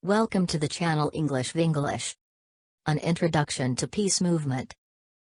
Welcome to the channel English Vinglish. An introduction to peace movement.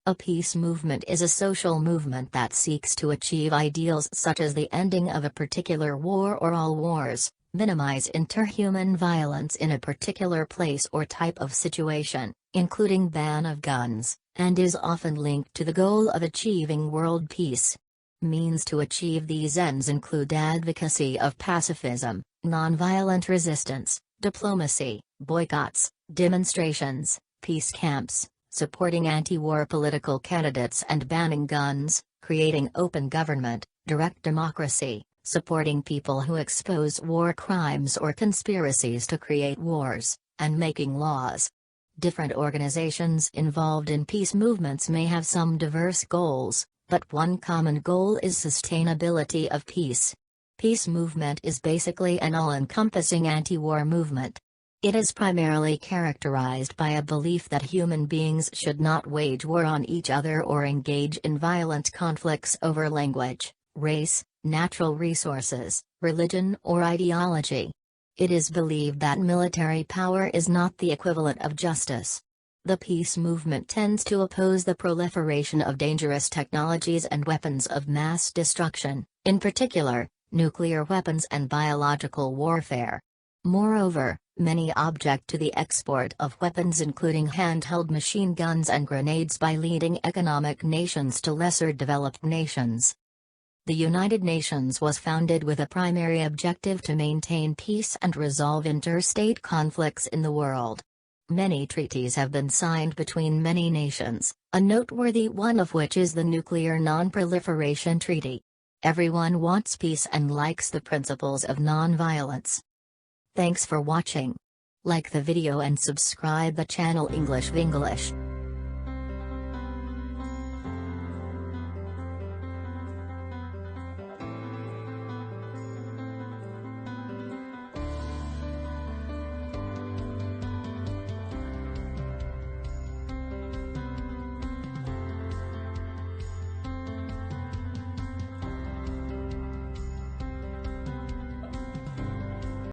A peace movement is a social movement that seeks to achieve ideals such as the ending of a particular war or all wars, minimize interhuman violence in a particular place or type of situation, including ban of guns, and is often linked to the goal of achieving world peace. Means to achieve these ends include advocacy of pacifism, nonviolent resistance, diplomacy, boycotts, demonstrations, peace camps, supporting anti-war political candidates and banning guns, creating open government, direct democracy, supporting people who expose war crimes or conspiracies to create wars, and making laws. Different organizations involved in peace movements may have some diverse goals, but one common goal is sustainability of peace. Peace movement is basically an all-encompassing anti-war movement. It is primarily characterized by a belief that human beings should not wage war on each other or engage in violent conflicts over language, race, natural resources, religion or ideology. It is believed that military power is not the equivalent of justice. The peace movement tends to oppose the proliferation of dangerous technologies and weapons of mass destruction, in particular, nuclear weapons and biological warfare. Moreover, many object to the export of weapons including handheld machine guns and grenades by leading economic nations to lesser developed nations. The United Nations was founded with a primary objective to maintain peace and resolve interstate conflicts in the world. Many treaties have been signed between many nations, a noteworthy one of which is the Nuclear Non-Proliferation Treaty. Everyone wants peace and likes the principles of non-violence. Thanks for watching. Like the video and subscribe the channel English Vinglish.